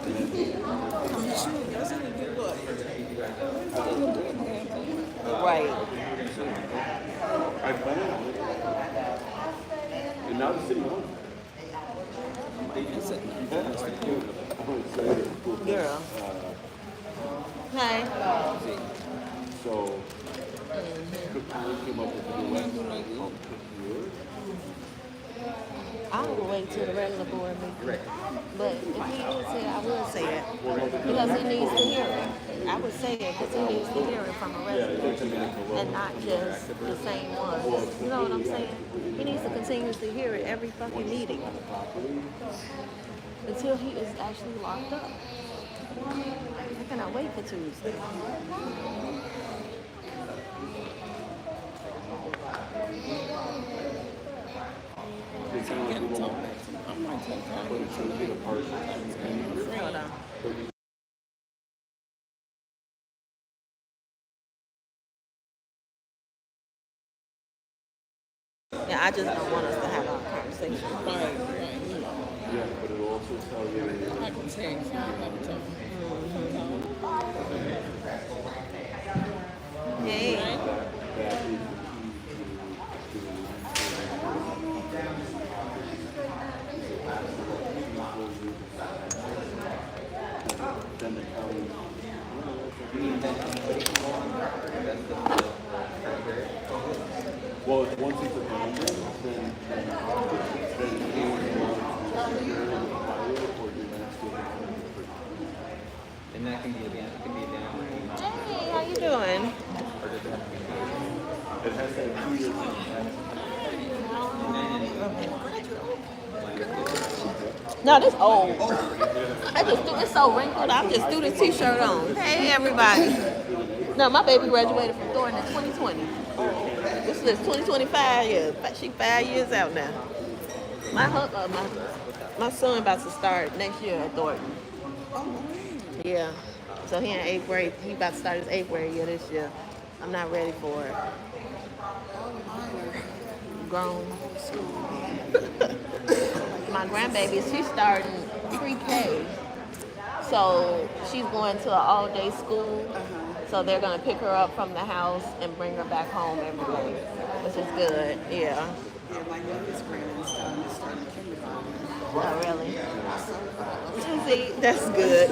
I'm sure that's gonna do what? Right. I plan on it. And now the city owns it. Is it? Yeah, I do. I would say it's cool. Girl. Hey. So, Cook County came up with the US on 50 years. I will wait till the regular board meeting. But if he is here, I will say it. Because he needs to hear it. I would say it because he needs to hear it from a resident. And not just the same ones. You know what I'm saying? He needs to continuously hear it every fucking meeting. Until he is actually locked up. I cannot wait for Tuesday. They sound like Get we talk won't back to me. I might talk back put to it to the person. Hold on. Yeah, I just don't want us to have our conversation. Right, right. Yeah, but it'll also tell you I can say it. I'm talking. Hey. Right? that is the key to then the county. Well, once it's abandoned, then anyone who wants to secure it or do landscaping. And that can be abandoned. Hey, how you doing? It has that 2 year No, this old. I just threw it's so wrinkled. I just threw the t-shirt on. Hey, everybody. No, my baby graduated from Thornton in 2020. This is 2025. Yeah, she 5 years out now. My son about to start next year at Thornton. Yeah. So he in 8th grade. He about to start his 8th grade year this year. I'm not ready for it. Grown. My grandbaby, she's starting pre-K. So she's going to an all-day school. So they're going to pick her up from the house and bring her back home every day, which is good. Yeah. Yeah, my youngest grandson is starting kindergarten. Oh, really? See, that's good.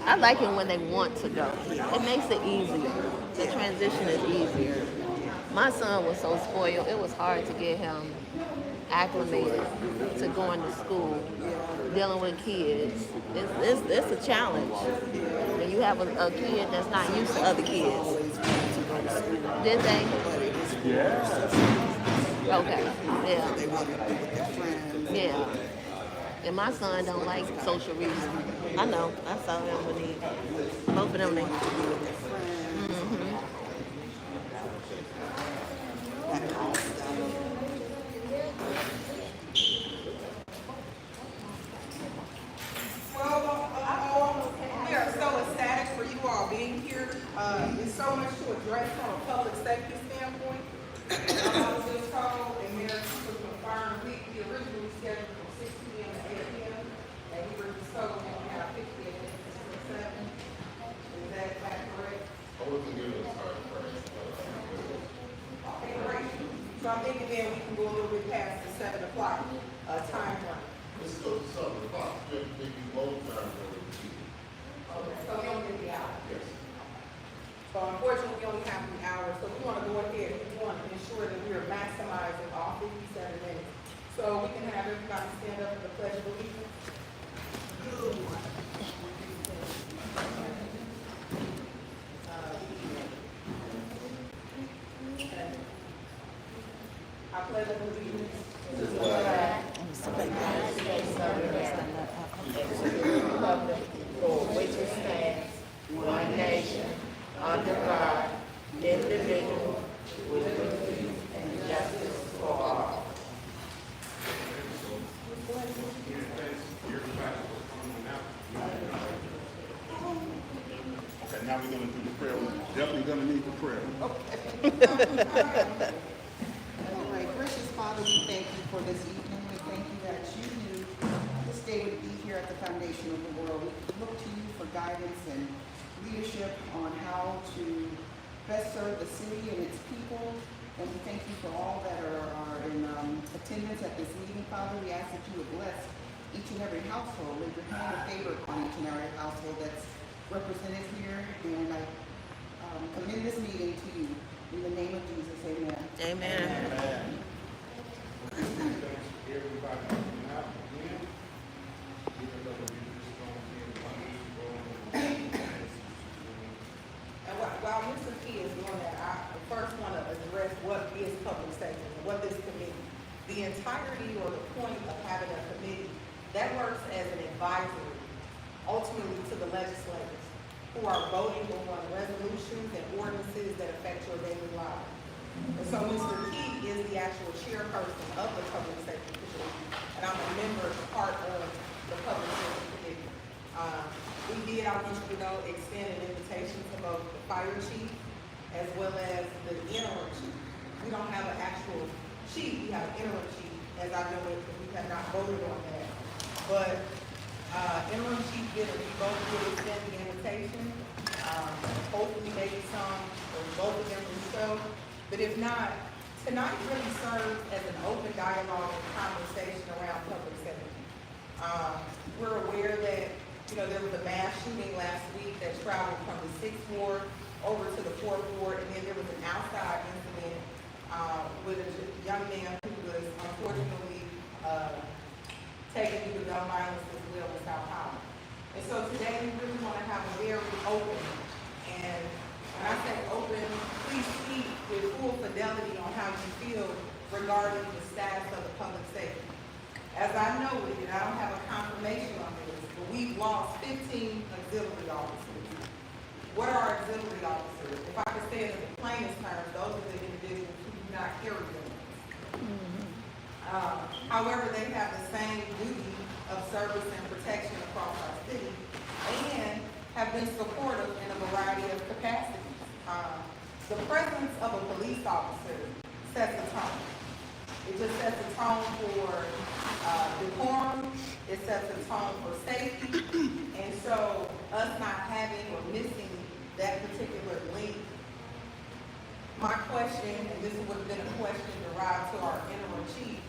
I like it when they want to go. It makes it easier. The transition is easier. My son was so spoiled. It was hard to get him acclimated to going to school, dealing with kids. It's a challenge when you have a kid that's not used to other kids. Did they? Okay. Yeah. They want to be with their friends. Yeah. And my son don't like social reasons. I know. I saw them when he, both of them. They, That kind of stuff. Well, we are so ecstatic for you all being here. There's so much to address from a public safety standpoint. I was just told, and Mayor was confirmed, we originally scheduled from 6 p.m. to 8 p.m. And we were just told we only have 50 minutes to 7. Is that correct? Okay, great. So I'm thinking then we can go a little bit past the 7 o'clock time frame. Let's go to 7 o'clock. Then maybe low time for the meeting. Okay, so we only get the hour. Yes. So unfortunately, we only have 3 hours, so we want to go ahead, we want to ensure that we are maximizing all 57 minutes. So we can have everybody stand up for the pledge of allegiance. I pledge allegiance to the flag republic for which it stands, one nation, under God, indivisible, with liberty and justice for all. Okay, now we're gonna do the prayer. We're definitely gonna need the prayer. All right, gracious Father, we thank you for this evening. We thank you that you knew this day would be here here at the Foundation of the World, we look to you for guidance and leadership on how to best serve the city and its people. And we thank you for all that are in attendance at this meeting, Father. We ask that you would bless each and every household, leave your hand of favor on each and every household that's represented here. And I commend this meeting to you. In the name of Jesus, amen. Amen. Everybody coming out again. Even though we just don't get And while Mr. Key is doing that, I first want to address what is public safety and what this committee. The entirety or the point of having a committee that works as an advisory, ultimately to the legislators who are voting on resolutions and ordinances that affect your daily life. And so Mr. Key is the actual chairperson of the public safety committee, and I'm a member, part of the public safety committee. We did, I want you to know, extend an invitation to both the fire chief as well as the interim chief. We don't have an actual chief, we have an interim chief, as I know it, we have not voted on that. But interim chief did, we both did extend the invitation. Hopefully maybe some, or both of them will show. But if not, tonight really serves as an open dialogue and conversation around public safety. We're aware that, there was a mass shooting last week that traveled from the 6th ward over to the 4th ward, and then there was an outside incident with a young man who was unfortunately taken due to gun violence as well in South Holland. And so today we really want to have a very open, and when I say open, please speak with full fidelity on how you feel regarding the status of the public safety. As I know it, and I don't have a confirmation on this, but we've lost 15 auxiliary officers. What are auxiliary officers? If I could say it in the plainest terms, those are the individuals who do not carry guns. However, they have the same duty of service and protection across our city and have been supportive in a variety of capacities. The presence of a police officer sets a tone. It just sets a tone for decorum, it sets a tone for safety, and so us not having or missing that particular link. My question, and this would have been a question derived to our interim chief,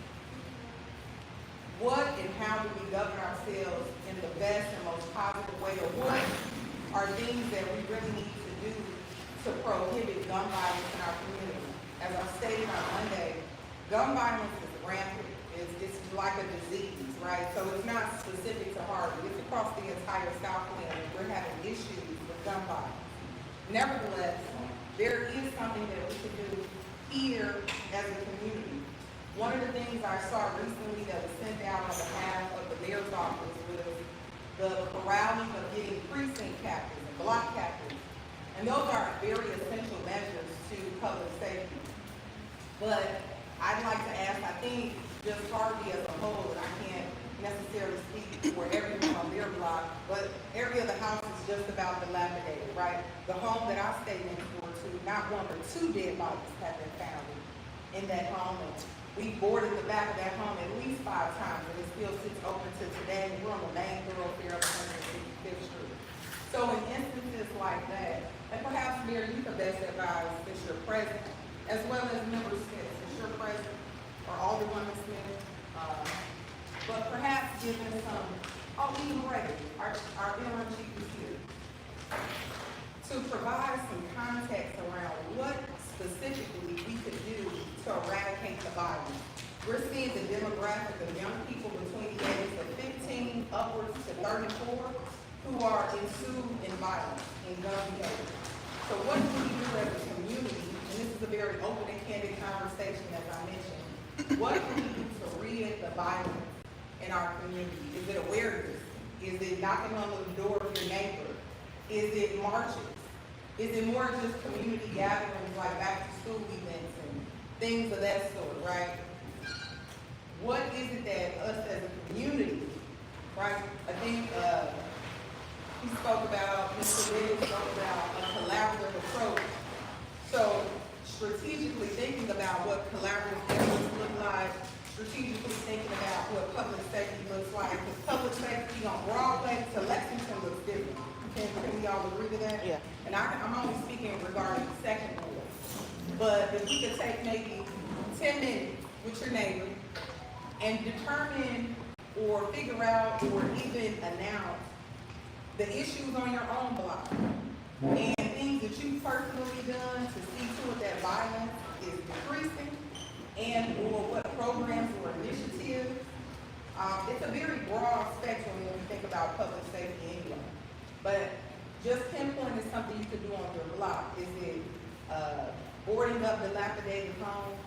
what and how do we govern ourselves in the best and most positive way, or what are things that we really need to do to prohibit gun violence in our community? As I stated on Monday, gun violence is rampant. It's like a disease, right? So it's not specific to Harvey. It's across the entire Southland, and we're having issues with gun violence. Nevertheless, there is something that we can do here as a community. One of the things I saw recently that was sent out on behalf of the mayor's office was the corralling of getting precinct captains and block captains. And those are very essential measures to public safety. But I'd like to ask, I think just Harvey as a whole, and I can't necessarily speak for everyone on their block, but every other house is just about dilapidated, right? The home that I stay next door to, not one but two dead bodies have been found in that home. And we boarded the back of that home at least 5 times, and it still sits open to today. We're on the main thoroughfare of 165th Street. So in instances like that, and perhaps Mayor, you can best advise since you're present, as well as Member Smith, since you're present, or Alderwoman Smith, but perhaps give them some, even Ray, our interim chief is here, to provide some context around what specifically we could do to eradicate the violence. We're seeing the demographic of young people between the ages of 15 upwards to 34 who are ensued in violence, in gun behavior. So what do we do as a community, and this is a very open and candid conversation as I mentioned, what can we do to rid the violence in our community? Is it awareness? Is it knocking on the door of your neighbor? Is it marches? Is it more just community gatherings like back to school events and things of that sort, right? What is it that us as a community, right? I think he spoke about, Mr. Williams spoke about a collaborative approach. So strategically thinking about what collaborative efforts look like, strategically thinking about what public safety looks like. Because public safety on Broadway to Lexington looks different. Can we all agree to that? Yeah. And I'm only speaking regarding the second ward. But if we could take maybe 10 minutes with your neighbor and determine or figure out or even announce the issues on your own block and things that you've personally done to see to it that violence is decreasing, and or what programs or initiatives. It's a very broad spectrum when you think about public safety anyway. But just pinpointing something you could do on your block. Is it boarding up dilapidated homes?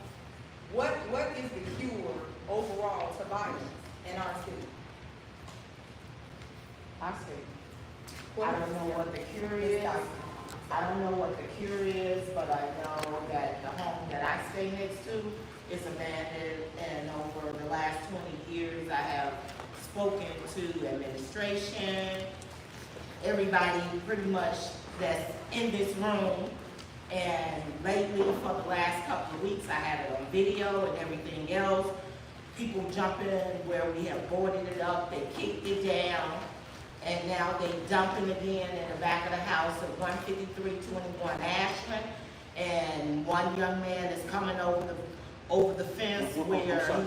What is the cure overall to violence in our city? I see. I don't know what the cure is. I don't know what the cure is, but I know that the home that I stay next to is abandoned, and over the last 20 years, I have spoken to administration, everybody pretty much that's in this room, and lately, for the last couple of weeks, I had it on video and everything else. People jumping where we have boarded it up, they kicked it down, and now they dumping again in the back of the house at 15321 Ashland. And one young man is coming over the fence I'm where sorry.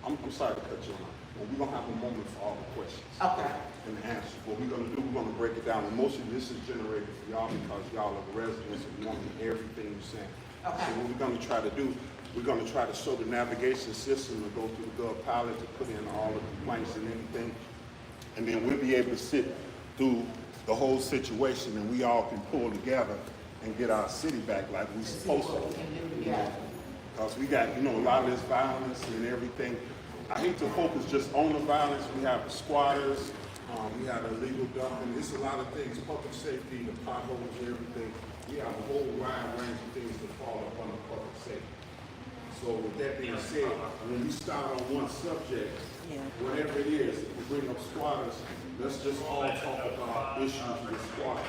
I'm sorry to cut you off. But we're gonna have a moment for all the questions. Okay. And the answers. What we're gonna do, we're gonna break it down. And most of this is generated for y'all because y'all are the residents and want to hear everything you're saying. Okay. So what we're gonna try to do, we're gonna try to show the navigation system to go through the Gov Pilot to put in all the complaints and everything. And then we'll be able to sit through the whole situation and we all can pull together and get our city back like we're supposed to. Because we got, a lot of this violence and everything. I hate to focus just on the violence. We have the squatters, we have illegal dumping. It's a lot of things, public safety, the potholes, everything. We have a whole wide range of things that fall up under public safety. So with that being said, when we start on one subject, whatever it is, if we bring up squatters, let's just all talk about issues with squatters.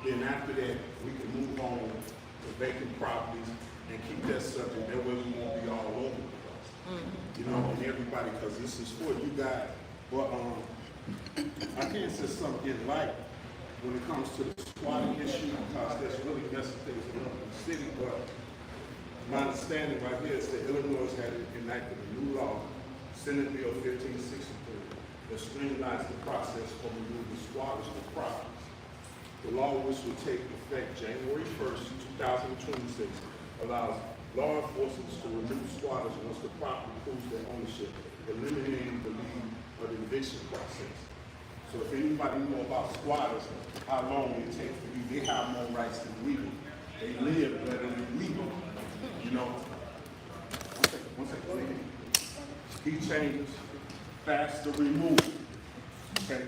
Then after that, we can move on to vacant properties and keep that subject. That way we won't be all over the place. And everybody, because this is for you guys. But I can't say something get light when it comes to the squatting issue because that's really messing things up in the city. But my understanding right here is that Illinois had enacted a new law, Senate Bill 1563, that streamlines the process for removing squatters from properties. The law, which will take effect January 1st, 2026, allows law enforcement to remove squatters once the property proves their ownership, eliminating the lead of the eviction process. So if anybody know about squatters, how long it takes for you, they have more rights than we do. They live better than we do. One second. Key changes, faster removal. Okay.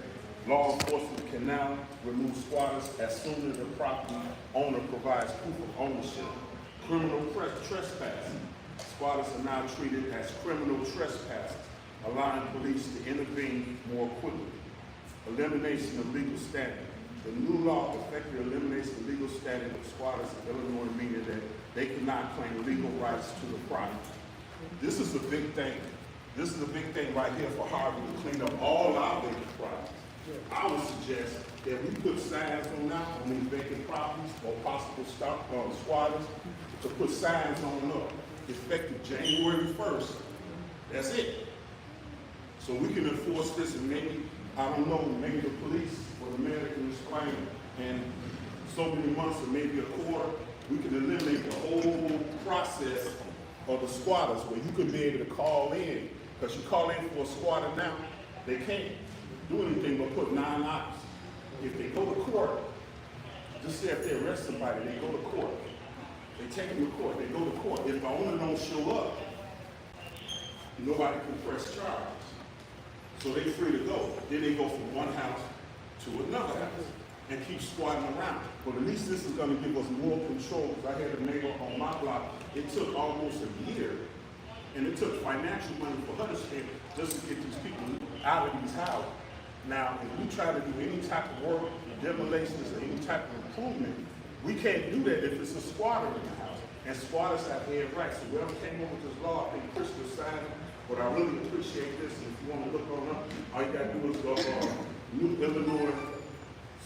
Law enforcement can now remove squatters as soon as the property owner provides proof of ownership. Criminal trespassing. Squatters are now treated as criminal trespassers, allowing police to intervene more quickly. Elimination of legal standing. The new law effectively eliminates the legal standing of squatters in Illinois, meaning that they cannot claim legal rights to the property. This is a big thing. This is a big thing right here for Harvey to clean up all our vacant properties. I would suggest that we put signs on these vacant properties or possible squatters to put signs on up effective January 1st. That's it. So we can enforce this and maybe, I don't know, maybe the police or the mayor can explain in so many months or maybe a quarter, we can eliminate the whole process of the squatters where you can be able to call in. Because you call in for a squatter now, they can't do anything but put 9 hours. If they go to court, just say if they arrest somebody, they go to court. They take them to court, they go to court. If the owner don't show up, nobody can press charges. So they're free to go. Then they go from one house to another house and keep squatting around. But at least this is gonna give us more control. I had a neighbor on my block, it took almost a year, and it took financial money for her to spend just to get these people out of these houses. Now, if we try to do any type of work, demolitions, or any type of improvement, we can't do that if it's a squatter in the house. And squatters have head rights. So whoever came up with this law, I think Crystal signed it, but I really appreciate this. And if you want to look on up, all you got to do is go New Illinois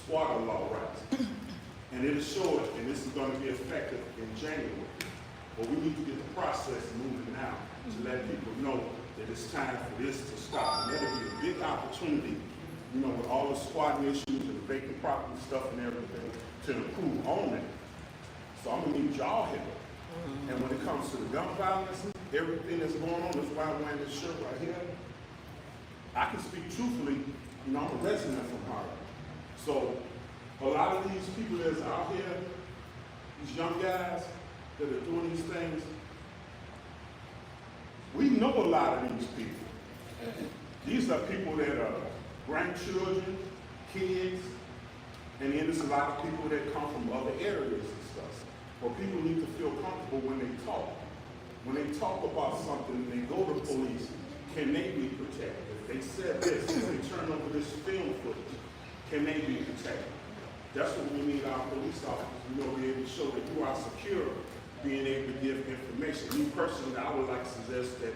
squatter law rights. And it'll show it, and this is going to be effective in January. But we need to get the process moving now to let people know that it's time for this to stop. And that'll be a big opportunity, you know, with all the squatting issues and the vacant property stuff and everything to improve on it. So I'm gonna need y'all help. And when it comes to the gun violence, everything that's going on, that's why I'm wearing this shirt right here. I can speak truthfully, you know, I'm a resident from Harvey. So a lot of these people that's out here, these young guys that are doing these things, we know a lot of these people. These are people that are grandchildren, kids, and then there's a lot of people that come from other areas and stuff. But people need to feel comfortable when they talk. When they talk about something and they go to police, can they be protected? If they said this, if they turn over this film footage, can they be protected? That's what we need our police officers, you know, be able to show that you are secure, being able to give information. Me personally, I would like to suggest that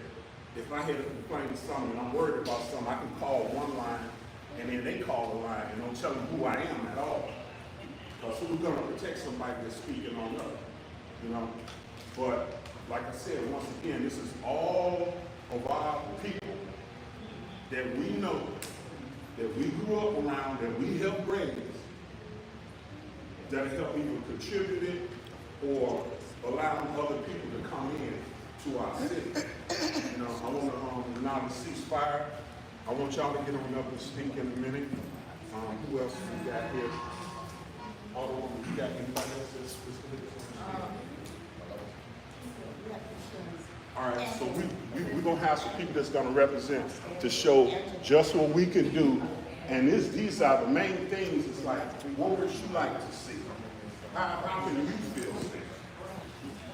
if I had a complaint to someone and I'm worried about something, I can call one line and then they call the line and don't tell them who I am at all. So we're gonna protect somebody that's speaking on us, you know? But like I said, once again, this is all of our people that we know, that we grew up around, that we helped raise, that help either contribute it or allowing other people to come in to our city. You know, I want to acknowledge ceasefire. I want y'all to get on up and speak in a minute. Who else we got here? Alderwoman, you got anybody else that's all right, so we're going to have some people that's going to represent to show just what we can do. And these are the main things. It's like, what would you like to see? How can you feel safe?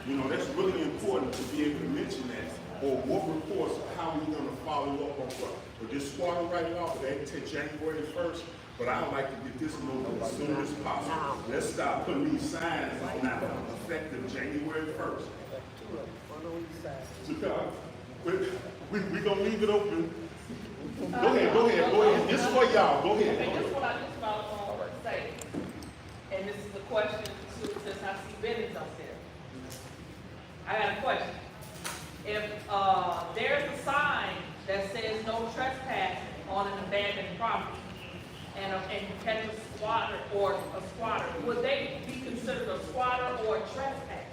You know, that's really important to be able to mention that. Or what reports, how are we going to follow up on what? But this squatter right off, they take January 1st, but I would like to get this moving as soon as possible. Let's stop putting these signs on now, effective January 1st. We're going to leave it open. Go ahead. This is for y'all. Go ahead. Okay, this is what I just about to say. And this is a question since I see Bennett's up there. I got a question. If there's a sign that says no trespassing on an abandoned property and you catch a squatter or a squatter, would they be considered a squatter or a trespasser?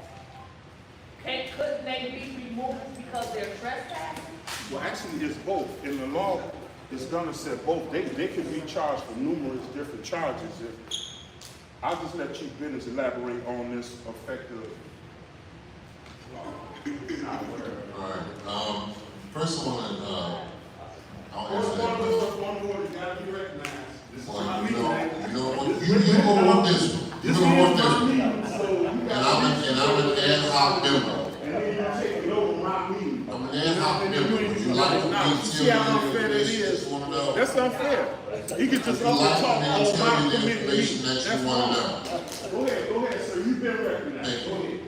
Couldn't they be removed because they're trespassing? Well, actually, it's both. In the law, it's going to say both. They can be charged for numerous different charges. I'll just let Chief Bennis elaborate on this effective. All right. First I want to, I'll answer that question. One more that got to be recognized. This is Well, my you meeting. know, you're going to want this one. You're going to want this one. And I'm an ad hoc member. And then you're taking over my meeting. I'm an ad hoc member. Would you like to be See how unfair that is? That's unfair. You can just talk on my committee meeting. That's wrong. Go ahead, sir. You've been recognized. Go ahead.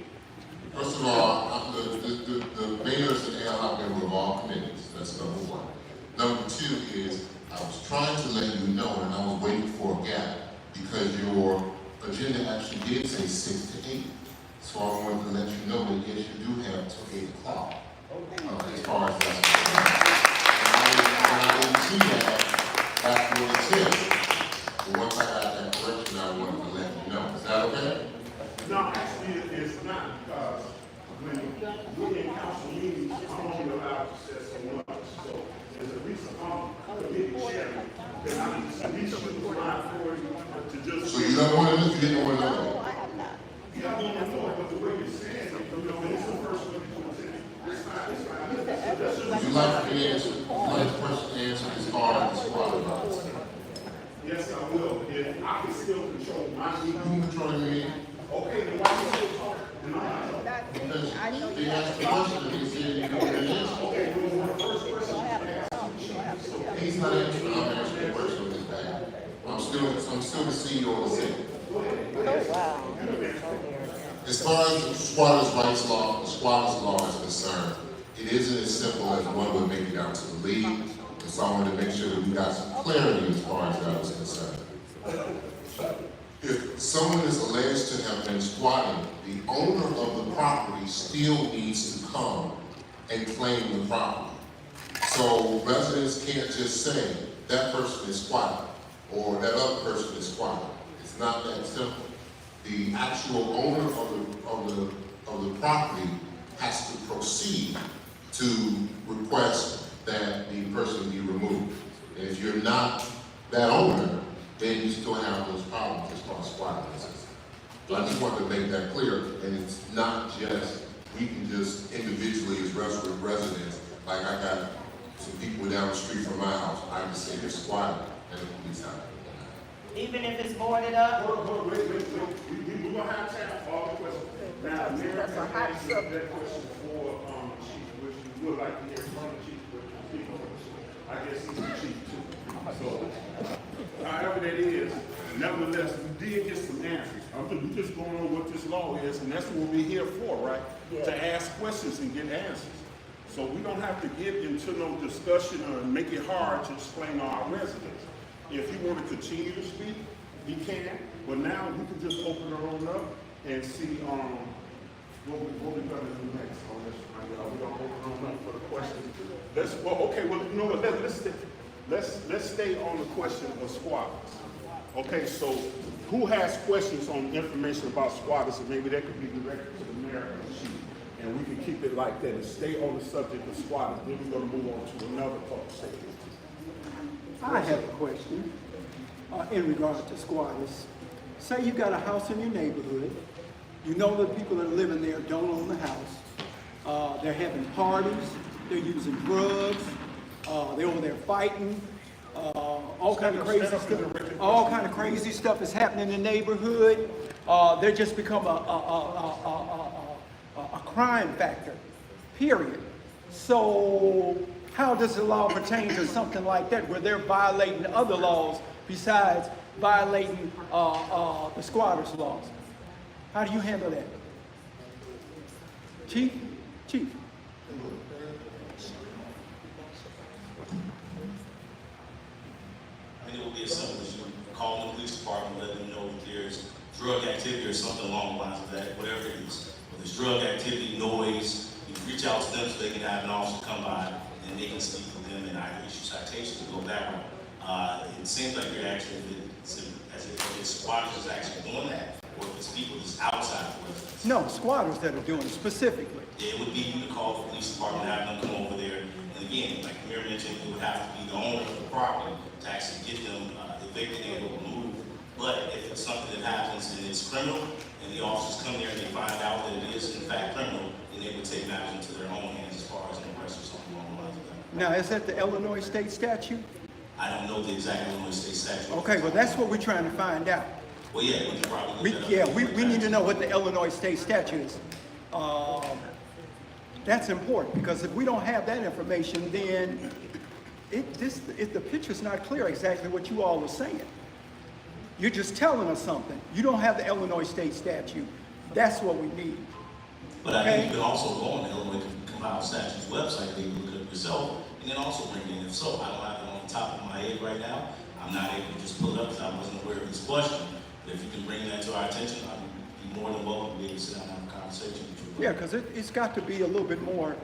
First of all, the mayor is an ad hoc member of all committees. That's number one. Number two is, I was trying to let you know, and I was waiting for a gap, because your agenda actually did say 6 to 8. So I wanted to let you know that yes, you do have till 8 o'clock. As far as that's concerned. And I didn't see that after what it said. But once I got that correction, I wanted to let you know. Is that okay? No, actually, it's not, because when we're in council meetings, I'm only allowed to say so much. So there's at least a committee chairman that I need to at least use my authority to just. So you don't want to, you didn't want to know that? Yeah, I want to know, but the way you're saying it, you know, it's the first one you put in. It's not. Would you like to answer, would you like the question answered as far as the squatter rights? Yes, I will. If I can still control my You meeting. can control your meeting. Okay, then why you still talking? Then I'm not talking. Because they asked the question and he said you don't want to answer. Okay, well, when the first person asked, He's not answering, I'm answering the question with his back. I'm still the CEO of the city. Oh, wow. And As far as the squatters' rights law, the squatters' law is concerned, it isn't as simple as one would make it out to the league. And so I wanted to make sure that we got some clarity as far as that was concerned. If someone is alleged to have been squatting, the owner of the property still needs to come and claim the property. So residents can't just say, that person is squatting, or that other person is squatting. It's not that simple. The actual owner of the property has to proceed to request that the person be removed. And if you're not that owner, then you still have those problems as far as squatting is. So I just wanted to make that clear, and it's not just, we can just individually as residents, like I got some people down the street from my house, I can say they're squatting, and the police have to. Even if it's boarded up? Wait. We're gonna have time for all the questions. Now, Mayor, That's a hot that question for, Chief, which you would like to hear from the Chief, but I guess he's the Chief too. So, however that is, nevertheless, we did get some answers. We just going over what this law is, and that's what we're here for, right? Yeah. To ask questions and get answers. So we don't have to get into no discussion or make it hard to explain to our residents. If you want to continue to speak, he can, but now we can just open it on up and see what we're gonna do next on this. Are we gonna open it up for the questions? You know what, let's stay on the question of squatters. Okay, so who has questions on information about squatters, and maybe that could be directed to the mayor and the chief, and we can keep it like that and stay on the subject of squatters. Then we're gonna move on to another public safety. I have a question in regard to squatters. Say you got a house in your neighborhood. You know the people that are living there don't own the house. They're having parties. They're using drugs. They're over there fighting. All kind of crazy stuff. All kind of crazy stuff is happening in the neighborhood. They're just become a crime factor. Period. So how does the law pertain to something like that, where they're violating other laws besides violating the squatters' laws? How do you handle that? Chief? Chief? I think it will be as simple as you call the police department, let them know that there's drug activity or something along the lines of that, whatever it is. Whether it's drug activity, noise, you can reach out to them so they can have an officer come by and they can speak with them and either issue citations or go that route. It seems like you're actually, as if it's squatters that's actually doing that, or if it's people that's outside of the residence. No, squatters that are doing it specifically. It would be you to call the police department, have them come over there. And again, like the mayor mentioned, it would have to be the owner of the property to actually get them evicted and removed. But if it's something that happens and it's criminal, and the officers come there and they find out that it is in fact criminal, then they would take matters into their own hands as far as an arrest or something along the lines of that. Now, is that the Illinois state statute? I don't know the exact Illinois state statute. Okay, well, that's what we're trying to find out. Well, yeah, we can probably look that up. We need to know what the Illinois state statute is. That's important, because if we don't have that information, then the picture's not clear exactly what you all are saying. You're just telling us something. You don't have the Illinois state statute. That's what we need. But I think you can also go on the Illinois Compiled Statutes website, they can look it up yourself, and then also bring it in. If so, I don't have it on the top of my head right now. I'm not able to just pull it up because I wasn't aware of this question. But if you can bring that to our attention, I'd be more than welcome to be able to sit down and have a conversation with you. Yeah, because it's got to be a little bit more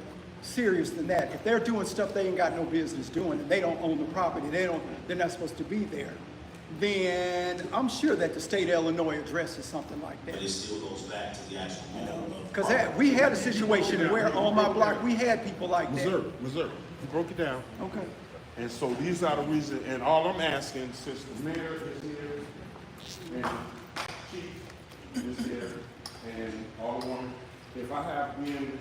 serious than that. If they're doing stuff they ain't got no business doing, and they don't own the property, they're not supposed to be there, then I'm sure that the state of Illinois addresses something like that. But it still goes back to the actual owner of the Because property. we had a situation where on my block we had people like that. Missouri. You broke it down. Okay. And so these are the reasons, and all I'm asking, since the mayor is here, and chief is here, and all I want, if I have been,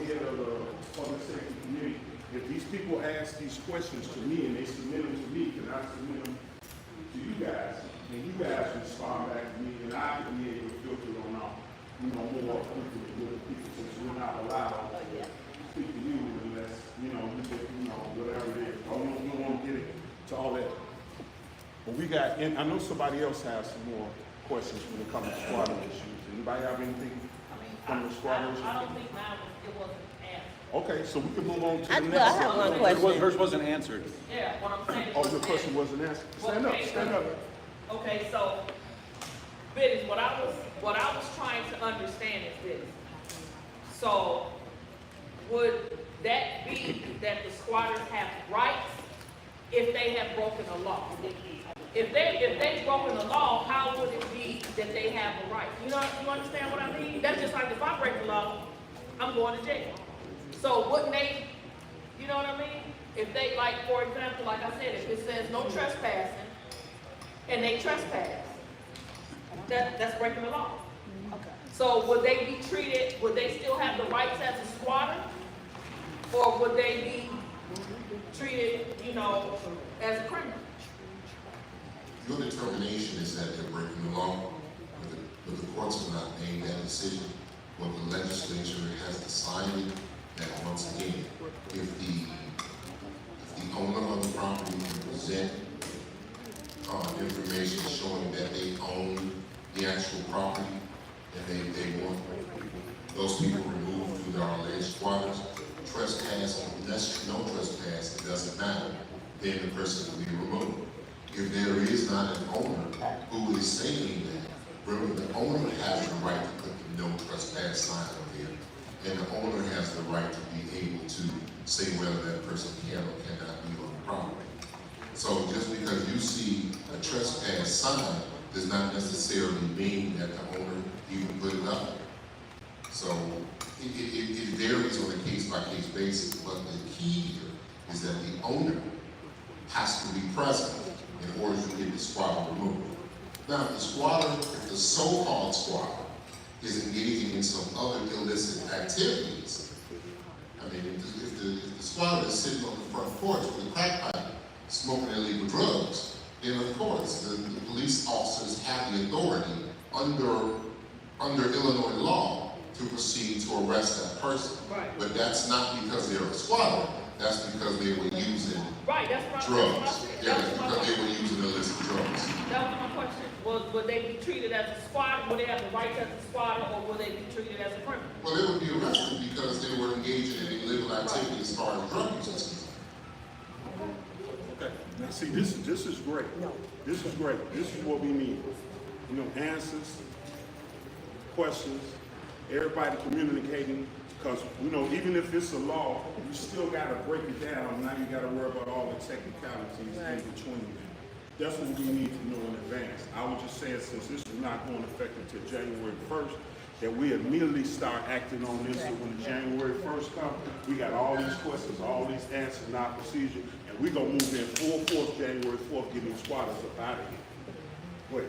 head of the public safety committee, if these people ask these questions to me and they submit them to me, can I submit them to you guys? And you guys respond back to me, and I can be able to filter them out, more people, since we're not allowed to speak to you unless, whatever it is. We don't want to get it to all that. But and I know somebody else has some more questions when it comes to squatting issues. Anybody have anything from the squatters? I don't think mine was, it wasn't answered. Okay, so we can move on to I the have next. one Hers question. wasn't answered. Yeah, what I'm saying. Oh, your question wasn't answered. Stand up, stand up. Okay, so, Biddies, what I was trying to understand is this. So, would that be that the squatters have rights if they have broken the law? If they've broken the law, how would it be that they have a right? You understand what I mean? That's just like if I break the law, I'm going to jail. So wouldn't they, you know what I mean? If they, like, for example, like I said, if it says no trespassing, and they trespass, that's breaking the law. So would they be treated, would they still have the rights as a squatter? Or would they be treated, as a criminal? Your determination is that they're breaking the law, but the courts have not made that decision. What the legislature has decided that once again, if the owner of the property can present information showing that they own the actual property and they want those people removed who are alleged squatters, trespass or no trespass, it doesn't matter, then the person will be removed. If there is not an owner who is saying that, remember the owner has the right to put the no trespass sign on there, and the owner has the right to be able to say whether that person can or cannot be on the property. So just because you see a trespass sign does not necessarily mean that the owner even put it up. So it varies on a case-by-case basis, but the key here is that the owner has to be present in order to get the squatter removed. Now, if the so-called squatter is engaging in some other illicit activities, I mean, if the squatter is sitting on the front porch with a crack pipe, smoking illegal drugs, then of course the police officers have the authority under Illinois law to proceed to arrest that person. Right. But that's not because they're a squatter, that's because they were using Right, that's what drugs. I said. Yeah, that's because they were using illicit drugs. That was my question. Would they be treated as a squatter? Would they have the rights as a squatter, or would they be treated as a criminal? Well, they would be arrested because they were engaging in illegal activity as far as drug use is concerned. Okay, now see, this is great. This is great. This is what we need. Answers, questions, everybody communicating, because, even if it's a law, you still got to break it down. Now you got to worry about all the technicalities in between them. That's what we need to know in advance. I was just saying, since this is not going to affect until January 1st, that we immediately start acting on this, so when January 1st comes, we got all these questions, all these answers in our procedure, and we're going to move in full force January 4th, getting these squatters up out of here. Wait.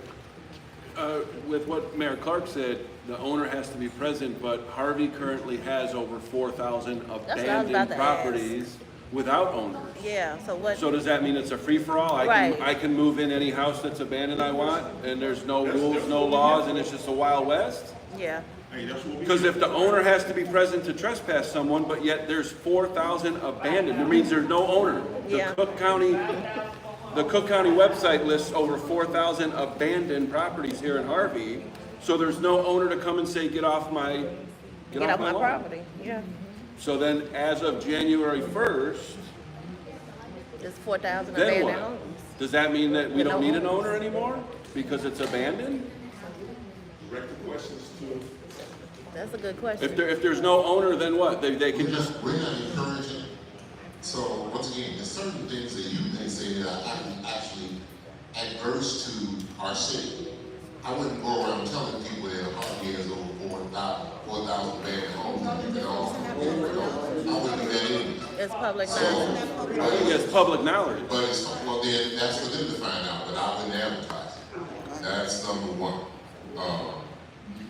With what Mayor Clark said, the owner has to be present, but Harvey currently has over 4,000 abandoned properties without owners. Yeah, so what? So does that mean it's a free-for-all? I can move in any house that's abandoned I want, and there's no rules, no laws, and it's just a Wild West? Yeah. Because if the owner has to be present to trespass someone, but yet there's 4,000 abandoned, it means there's no owner. Yeah. The Cook County website lists over 4,000 abandoned properties here in Harvey, so there's no owner to come and say, get off my lawn." Property, yeah. So then, as of January 1st, It's 4,000 then abandoned what? homes. Does that mean that we With don't no need an owners. owner anymore because it's abandoned? Direct the questions to That's a good question. If there's no owner, then what? They can just. We're not encouraging. So once again, there's certain things that you may say that are actually adverse to our city. I wouldn't go around telling people that Harvey has over 4,000 abandoned homes. You can all, I wouldn't do that anyway. It's public So, knowledge. It's public knowledge. but well then that's for them to find out, but I wouldn't advertise it. That's number one.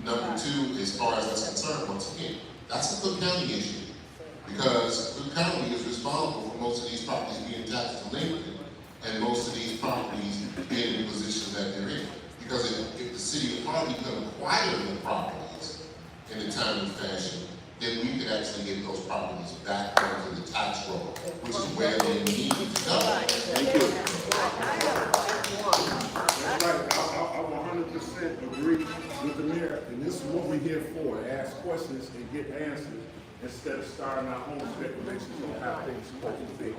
Number two, as far as that's concerned, once again, that's a Cook County issue. Because Cook County is responsible for most of these properties being taxed to Lincoln, and most of these properties being in the position that they're in. Because if the city of Harvey could acquire the properties in a timely fashion, then we could actually get those properties back onto the tax roll, which is where they need to go. Thank you. I 100% agree with with the mayor, and this is what we're here for, to ask questions and get answers instead of starting our own speculations on how things are supposed to be.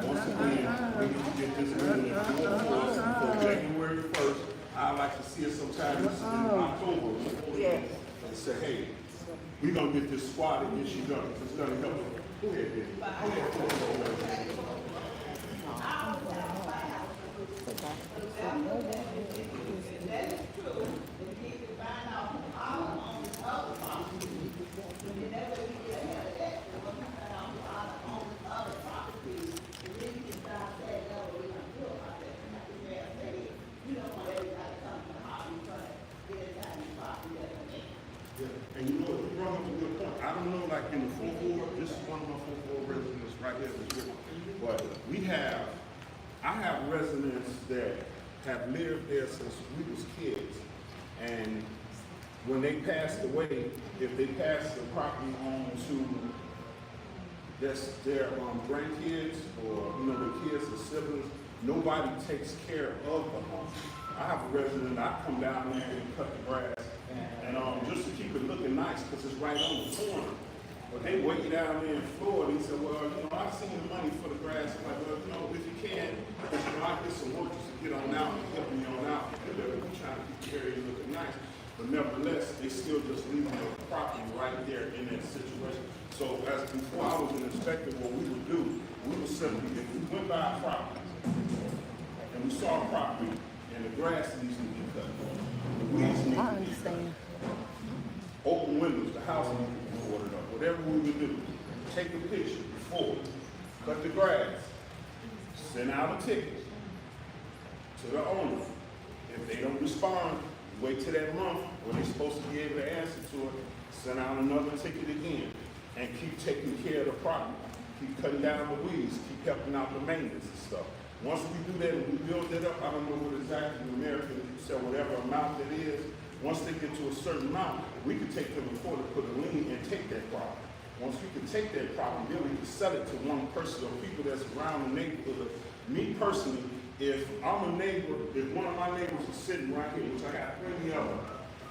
Once again, we need to get this moving before January 1st. I'd like to see us sometime in October. Yes. And say, hey, we're gonna get this squatting issue done. It's gonna help us. Go ahead, baby. Go ahead. That is true. We need to find out how on the other property. And that way we get ahead of that. And when we find out how on the other property, and then we can start saying, no, we're gonna do about that. And like the mayor said, you don't want everybody to come to the house and try to get inside the property that's a man. Yeah, and you know, you brought up a good point. I don't know, like in the full board, this is one of my full board residents right here. But I have residents that have lived there since we was kids. And when they passed away, if they passed the property on to their grandkids or, the kids or siblings, nobody takes care of the home. I have a resident, I come down there and cut the grass, and just to keep it looking nice, because it's right on the corner. But they way down there in Florida, he said, well, I've seen the money for the grass. I'm like, well, if you can, I get some work just to get on out and help me on out. We're trying to keep the area looking nice. But nevertheless, they still just leave the property right there in that situation. So as before I was an inspector, what we would do, we would simply, if we went by a property and we saw a property and the grass needs to be cut, the weeds need to be cut, open windows, the house needs to be boarded up, whatever we would do, take a picture before, cut the grass, send out a ticket to the owner. If they don't respond, wait till that month when they're supposed to be able to answer to it, send out another ticket again, and keep taking care of the property. Keep cutting down the weeds, keep helping out the maintenance and stuff. Once we do that and we build it up, I don't know what exactly the mayor can say, whatever amount it is, once they get to a certain amount, we can take them in court and put a lien and take that property. Once we can take that property, then we can sell it to one person or people that's around the neighborhood. Me personally, if I'm a neighbor, if one of my neighbors is sitting right here, which I got plenty of them,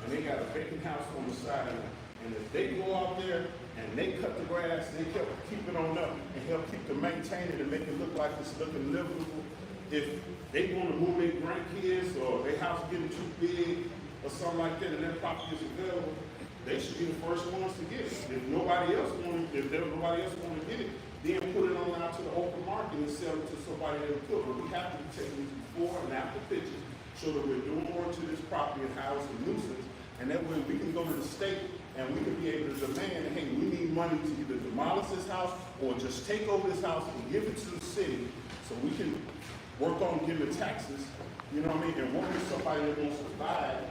and they got a vacant house on the side of it, and if they go out there and they cut the grass, they help keep it on up and help keep to maintain it and make it look like it's looking livable. If they want to move their grandkids or their house getting too big or something like that, and that property is available, they should be the first ones to get it. If nobody else want to get it, then put it on out to the open market and sell it to somebody that will put it. But we have to be taking these before and after pictures so that we're doing more to this property and how it's a nuisance. And that way we can go to the state and we can be able to demand, hey, we need money to either demolish this house or just take over this house and give it to the city so we can work on giving taxes, you know what I mean, and work with somebody that wants to buy it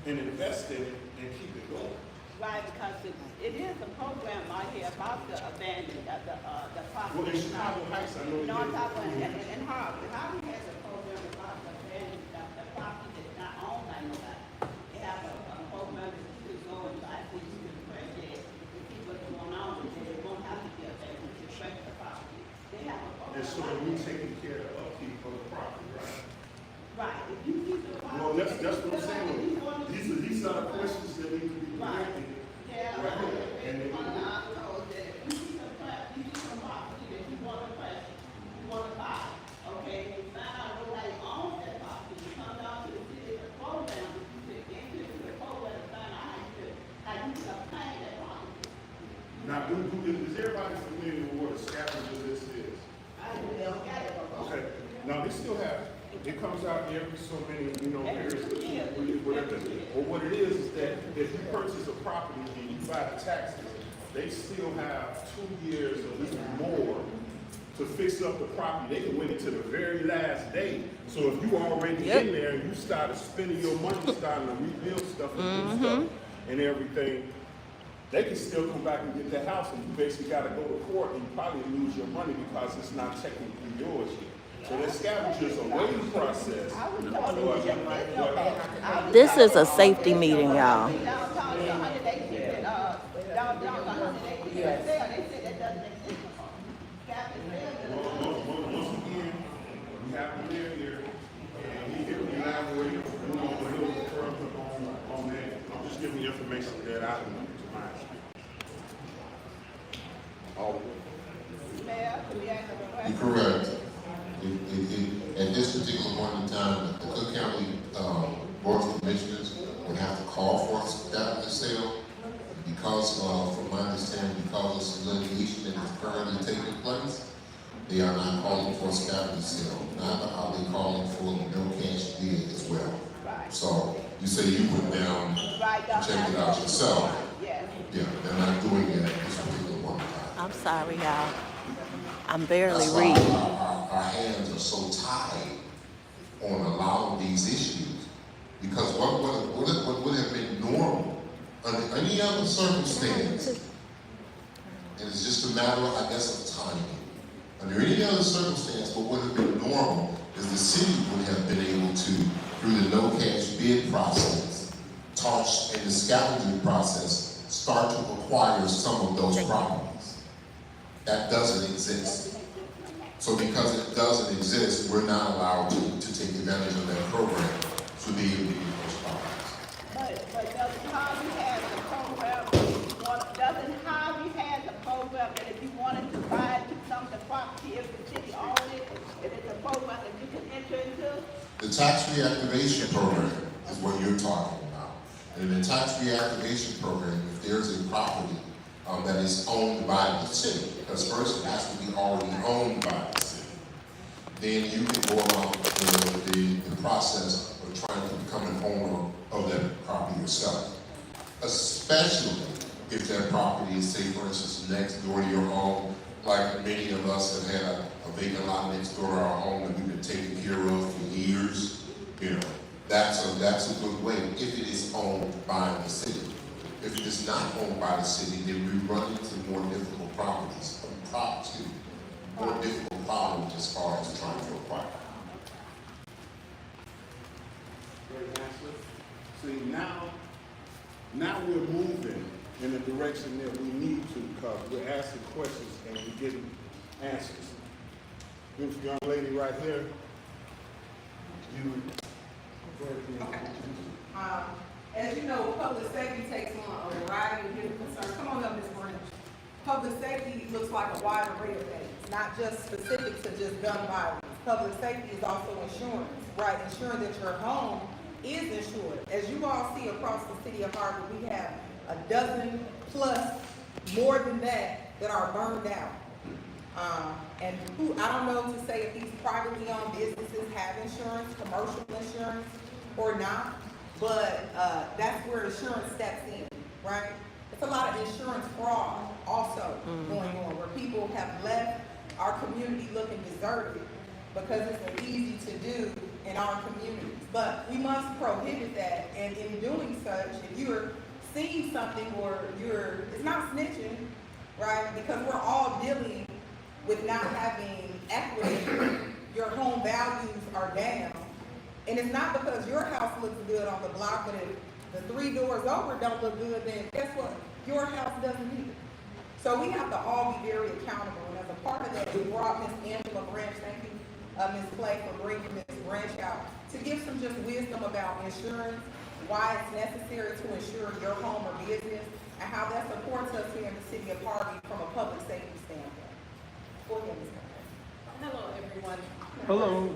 and invest in it and keep it going. Right, because it is a program right here about the abandoned, the property. Well, in Chicago Heights, I know. No, I'm talking about in Harvey. Harvey has a program about the abandoned, the property that's not owned by nobody. They have a program that you can go and buy things you can appreciate. The people that want on it, they won't have to be abandoned to shrink the property. They have a program. And so we taking care of upkeep for the property, right? Right, if you keep the property. Well, that's what I'm saying. These are the questions that need to be directed. Yeah, right here. And you want to know that if you see some property that you want to purchase, you want to buy, okay, you find out nobody owns that property, you come down to the city, the program, you can get into the program and find out how you can obtain that property. Now, is everybody familiar with what a scavenger list is? I don't get it. Okay. Now, they still have, it comes out every so many, periods, whatever. But what it is that if you purchase a property and you buy the taxes, they still have 2 years or even more to fix up the property. They can wait until the very last day. So if you already in there and you started spending your money, starting to rebuild stuff and do stuff and everything, they can still come back and get that house, and you basically got to go to court and you probably lose your money because it's not technically yours yet. So that scavenger is a waiting process. This is a safety meeting, y'all. Once again, we have to live here, and he elaborate on that. I'm just because, from my understanding, because of some litigation that is currently taking place, they are not calling for a scavenger sale. Not are they calling for no cash bid as well. So you say you put down, check it out yourself. Yeah, they're not doing it at this particular one time. I'm sorry, y'all. I'm barely That's why reading. our hands are so tied on allowing these issues. Because what would have been normal under any other circumstance, and it's just a matter, I guess, of timing. Under any other circumstance, what would have been normal is the city would have been able to, through the no cash bid process, and the scavenging process, start to acquire some of those properties. That doesn't exist. So because it doesn't exist, we're not allowed to take advantage of that program to be able to get those properties. But doesn't Harvey have the program, doesn't Harvey have the program that if you wanted to buy some of the property, if the city owned it, if it's a program that you can enter into? The tax reactivation program is what you're talking about. And in the tax reactivation program, if there's a property that is owned by the city, because first it has to be already owned by the city, then you can go about the process of trying to become an owner of that property yourself. Especially if that property is, say for instance, next door to your home, like many of us have had a vacant lot next door to our home that we've been taking care of for years. You know, that's a good way if it is owned by the city. If it is not owned by the city, then we run into more difficult more difficult problems as far as trying to acquire. Great answer. See, now we're moving in the direction that we need to, because we're asking questions and we're getting answers. Beautiful young lady right here. As you know, public safety takes on a variety of different concerns. Come on up, Ms. Branch. Public safety looks like a wide array of things, not just specific to just gun violence. Public safety is also insurance, right? Ensuring that your home is insured. As you all see across the city of Harvey, we have a dozen plus, more than that are burned out. And I don't know to say if these privately owned businesses have insurance, commercial insurance, or not, but that's where insurance steps in, right? It's a lot of insurance fraud also going on, where people have left our community looking deserted because it's easy to do in our communities. But we must prohibit that, and in doing such, if you're seeing something or it's not snitching, right? Because we're all dealing with not having equity. Your home values are down. And it's not because your house looks good on the block, but if the 3 doors over don't look good, then guess what? Your house doesn't either. So we have to all be very accountable. And as a part of that, we brought Ms. Angela Branch, thank you, Ms. Clay, for bringing Ms. Branch out to give some just wisdom about insurance, why it's necessary to insure your home or business, and how that supports us here in the city of Harvey from a public safety standpoint. Go ahead, Ms. Clay. Hello, everyone. Hello.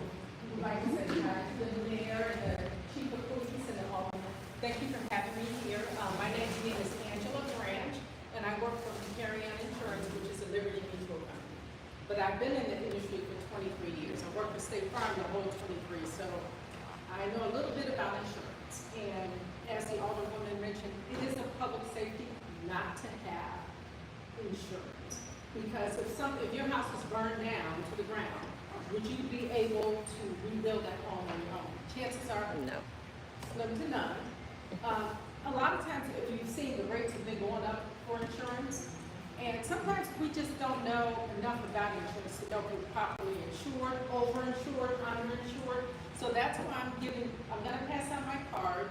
We'd like to say hi to the mayor and the chief of police and the alderman. Thank you for having me here. My name is Angela Branch, and I work for Carrion Insurance, which is a Liberty Mutual company. But I've been in the industry for 23 years. I worked for State Farm the whole 23, so I know a little bit about insurance. And as the alderwoman mentioned, it is a public safety not to have insurance. Because if your house was burned down to the ground, would you be able to rebuild that home on your own? Chances are No. slim to none. A lot of times, if you've seen, the rates have been going up for insurance, and sometimes we just don't know enough about insurance to know if we're properly insured, overinsured, underinsured. So that's why I'm gonna pass out my card.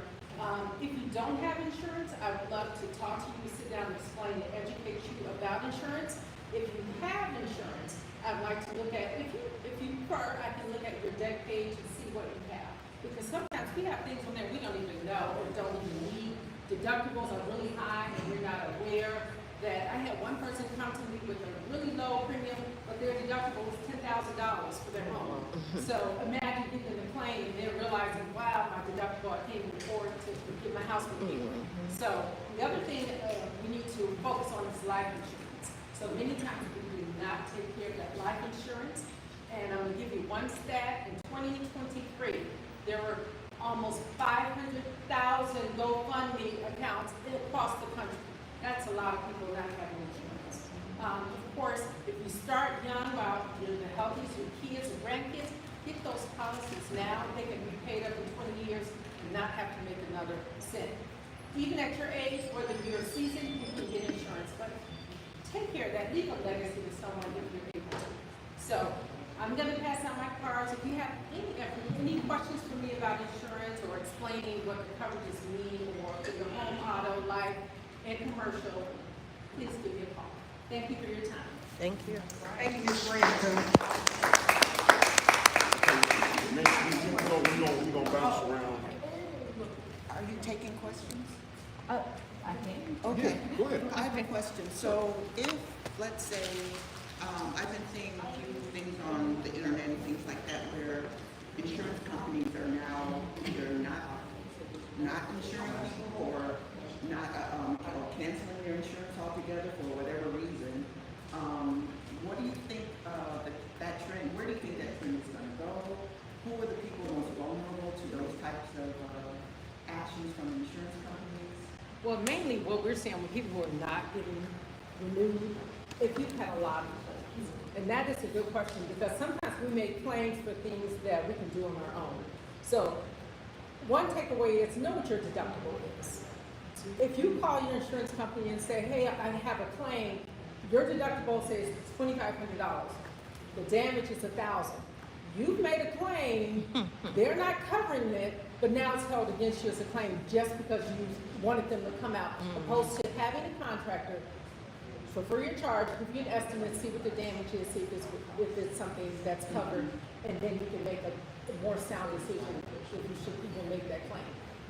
If you don't have insurance, I would love to talk to you, sit down and explain and educate you about insurance. If you have insurance, I'd like to look at, if you prefer, I can look at your deck page and see what you have. Because sometimes we have things on there we don't even know or don't even need. Deductibles are really high and we're not aware that. I had one person come to me with a really low premium, but their deductible was $10,000 for their home. So imagine getting the claim and then realizing, wow, my deductible deductible, I can't even afford to get my house repaired. So the other thing we need to focus on is life insurance. So many times we do not take care of that life insurance. And I'm gonna give you one stat, in 2023, there were almost 500,000 GoFundMe accounts across the country. That's a lot of people not having insurance. Of course, if you start young while you're the healthiest, your kids and grandkids, get those policies now. They can be paid up in 20 years and not have to make another cent. Even at your age, whether you're seasoned, you can get insurance. But take care of that. Leave a legacy to someone if you're able to. So I'm going to pass out my cards. If you have any questions for me about insurance or explaining what the coverages mean or your home, auto, life, and commercial, please give me a call. Thank you for your time. Thank you. Thank you, Ms. Brandon. We're gonna bounce around. Are you taking questions? I can. Okay. Go ahead. I have a question. So if, let's say, I've been seeing a few things on the internet and things like that where insurance companies are now either not insuring people or not, or canceling their insurance altogether for whatever reason. What do you think that trend, where do you think that trend is going to go? Who are the people most vulnerable to those types of actions from insurance companies? Well, mainly what we're seeing with people who are not getting renewed, if you've had a lot of claims. And that is a good question because sometimes we make claims for things that we can do on our own. So one takeaway is know what your deductible is. If you call your insurance company and say, hey, I have a claim, your deductible says $2,500. The damage is $1,000. You've made a claim, they're not covering it, but now it's held against you as a claim just because you wanted them to come out, opposed to having a contractor for free of charge, give you an estimate, see what the damage is, see if it's something that's covered, and then you can make a more sound decision if you should even make that claim.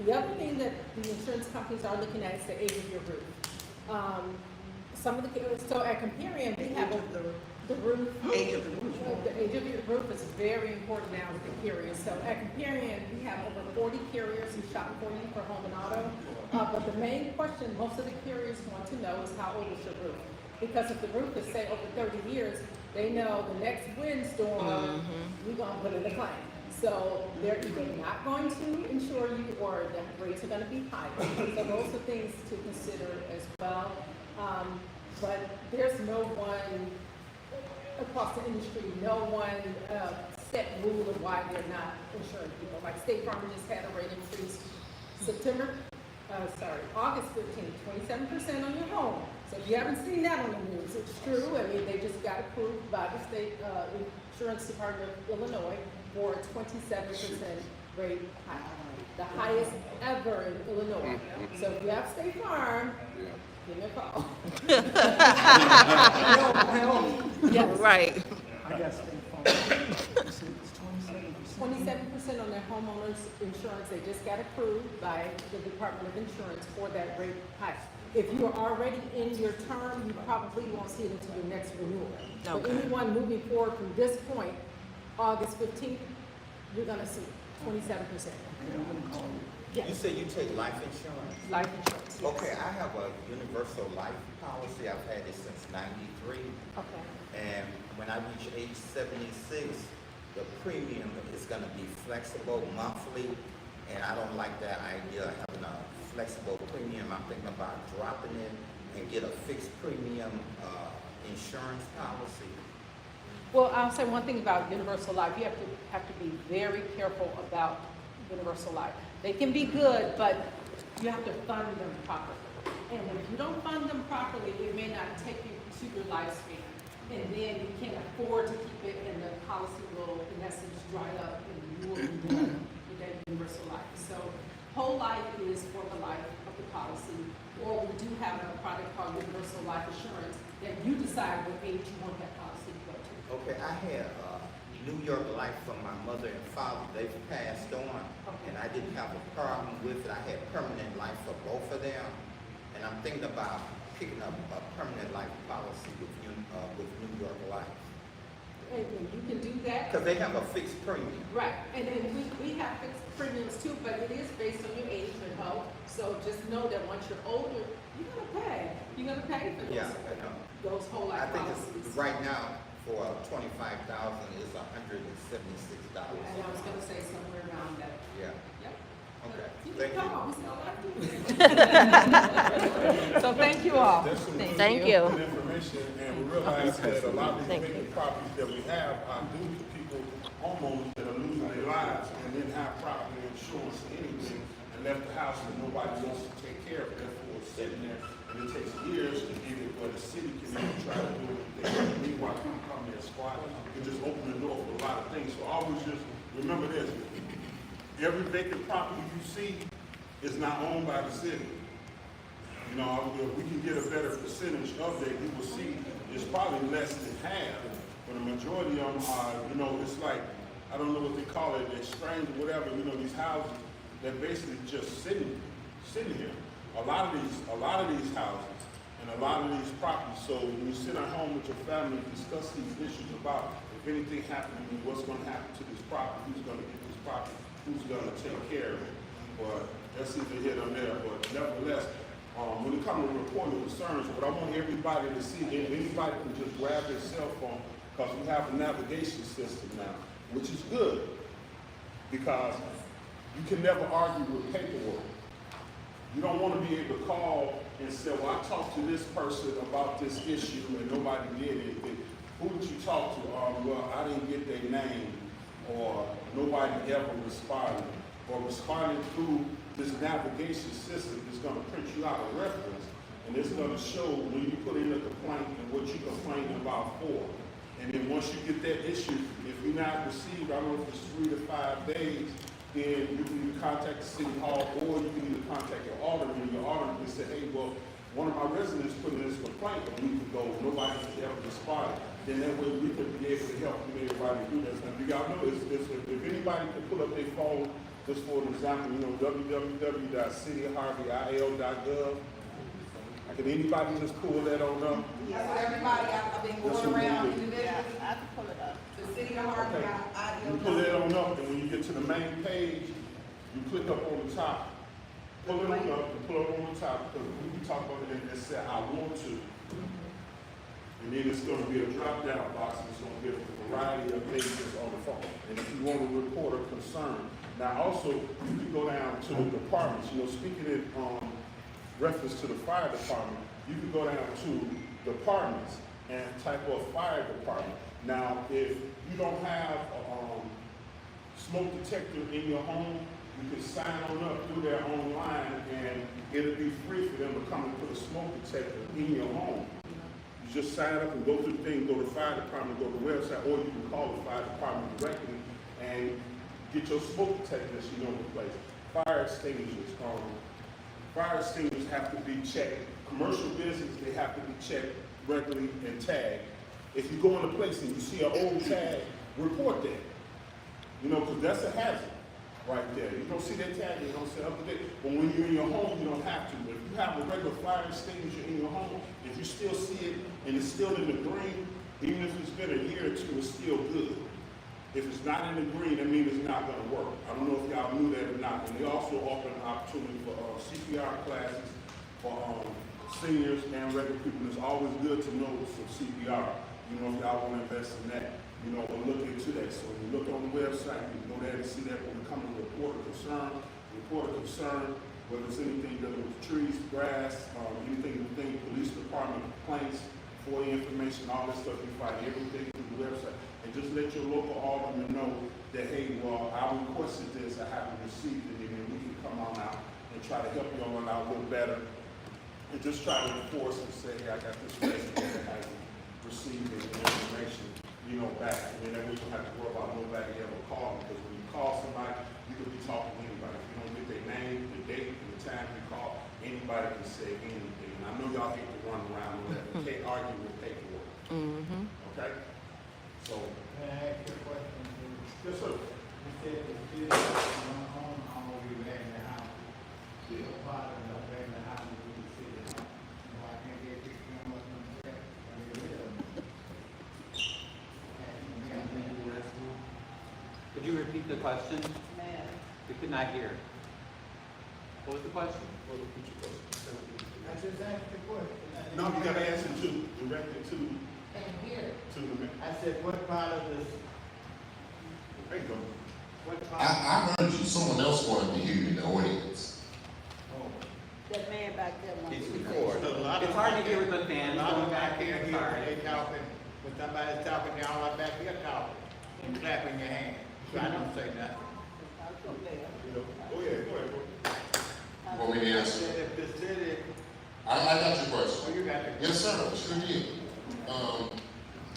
The other thing that the insurance companies are looking at is the age of your roof. So at Comperium, we have the roof. Age of the roof. The age of your roof is very important now with the carriers. So at Comperium, we have over 40 carriers who shop for you for home and auto. But the main question most of the carriers want to know is how old is your roof? Because if the roof is, say, over 30 years, they know the next windstorm, we're going to put in a claim. So they're either not going to insure you or the rates are going to be higher. So those are things to consider as well. But there's no one across the industry, no one set rule of why they're not insuring people. Like State Farm just had a rate increase August 15th, 27% on your home. So if you haven't seen that on the news, it's true. I mean, they just got approved by the State Insurance Department of Illinois for a 27% rate hike, the highest ever in Illinois. So if you have State Farm, give me a call. Yes. Right. I got State Farm. 27% on their homeowners insurance. They just got approved by the Department of Insurance for that rate hike. If you are already in your term, you probably won't see it until your next renewal. Okay. But anyone moving forward from this point, August 15th, you're gonna see 27%. You say you take life insurance? Life insurance, yes. Okay, I have a universal life policy. I've had it since '93. Okay. And when I reach age 76, the premium is gonna be flexible monthly. And I don't like that idea of having a flexible premium. I'm thinking about dropping it and get a fixed premium insurance policy. Well, I'll say one thing about universal life. You have to be very careful about universal life. They can be good, but you have to fund them properly. And if you don't fund them properly, it may not take you to your lifespan. And then you can't afford to keep it, and the policy will, in essence, dry up, and you will be done with that universal life. So whole life is for the life of the policy. Or we do have a product called universal life assurance that you decide what age you want that policy to go to. Okay, I had New York Life from my mother and father. They've passed on, and I didn't have a problem with it. I had permanent life for both of them, and I'm thinking about picking up a permanent life policy with New York Life. And you can do that. Because they have a fixed premium. Right, and then we have fixed premiums too, but it is based on your age and health. So just know that once you're older, you're gonna pay. You're gonna pay for Yeah, I know. those whole I life think policies. it's, right now, for 25,000 is $176. And I was gonna say somewhere around that. Yeah, Yep. okay. You Thank can you. call, we still have to. So thank you all. That's some good Thank you. information, and we realize that a lot of these Thank vacant properties that we have are due to people, homeowners that are losing their lives and didn't have property insurance or anything and left the house and nobody wants to take care of it, therefore it's sitting there and it takes years to get it where the city can even try to do it. Meanwhile, people come there squat and just open the door for a lot of things. So always just remember this, every vacant property you see is not owned by the city. You know, if we can get a better percentage of that, you will see it's probably less than half. But the majority of them are, you know, it's like, I don't know what they call it, exchange or whatever, you know, these houses, they're basically just sitting here. A lot of these houses and a lot of these properties, so when you sit at home with your family and discuss these issues about if anything happened to me, what's gonna happen to this property, who's gonna get this property, who's gonna take care of it. But that's either here or there, but nevertheless, when it comes to reporting concerns, what I want everybody to see, if anybody can just grab their cell phone, because we have a navigation system now, which is good, because you can never argue with paperwork. You don't want to be able to call and say, well, I talked to this person about this issue and nobody did anything. Who did you talk to? Well, I didn't get their name, or nobody ever responded, or responded through this navigation system is going to print you out a reference, and it's going to show when you put in a complaint and what you complained about for. And then once you get that issue, if you're not received, I don't know if it's 3 to 5 days, then you can either contact the city hall or you can either contact your alderman, and your alderman can say, hey, well, one of my residents put in this complaint a week ago, nobody has ever responded. Then that way we could be able to help everybody do this. And you gotta know, if anybody can pull up their phone, just for an example, you know, www.cityharveyil.gov. Can anybody just pull that on up? Yes, everybody, I've been going around individually. Yeah, I can pull it up. The city of Harvey, You pull that on up, and when you get to the main page, you click up on the top. Pull it on up, and pull it on the top, because we can talk about it and just say, I want to. And then it's gonna be a drop-down box, and it's gonna give a variety of pages on the phone. And if you want to report a concern. Now also, you can go down to the departments, you know, speaking in reference to the fire department, you can go down to departments and type of fire department. Now, if you don't have a smoke detector in your home, you can sign on up through there online, and it'll be free for them to come and put a smoke detector in your home. You just sign up and go through the thing, go to the fire department, go to the website, or you can call the fire department directly and get your smoke detector that you know replaced. Fire extinguishers. Fire extinguishers have to be checked. Commercial business, they have to be checked regularly and tagged. If you go in a place and you see an old tag, report that. You know, because that's a hazard right there. You don't see that tag, you don't say up to date. But when you're in your home, you don't have to. But if you have a regular fire extinguisher in your home, if you still see it and it's still in the green, even if it's been a year or two, it's still good. If it's not in the green, that means it's not going to work. I don't know if y'all knew that or not. And they also offer an opportunity for CPR classes for seniors and regular people. It's always good to know some CPR. You know, if y'all want to invest in that, you know, or look into that. So when you look on the website, you can go there and see that when we come to report a concern, whether it's anything dealing with trees, grass, anything, police department complaints, for the information, all this stuff, you find everything through the website. And just let your local alderman know that, hey, well, I requested this, I haven't received it, and then we can come on out and try to help you all out a little better. And just try to enforce and say, hey, I got this resident that hasn't received the information, you know, back. And then we don't have to worry about nobody ever calling, because when you call somebody, you could be talking to anybody. If you don't get their name, the date, and the time you call, anybody can say anything. And I know y'all hate to run around with that. You can't argue with paperwork. Mm-hmm. Okay? So. Can I ask you a question? Yes, sir. You said the city don't own all the land in the house. Yeah. What part of the land in the house is the city? Why can't they fix them up themselves? I mean, get rid of them. Could you repeat the question? Could not hear. What was the question? I just asked the question. No, you gotta answer directly to And here, the man. I said, what part of this, There you go. what part? I heard you, someone else wanted to hear you in the audience. Oh. That man back there wants It's to say. recorded. So a lot It's of hard to them- hear with the fans A lot going of them back I here, can't hear sorry. when they talking, when somebody's talking, y'all are back here talking and clapping your hands. So I don't say nothing. Go ahead. You want me to I answer? said, if the city, I got your question. well, you got to. Yes, sir, sure did.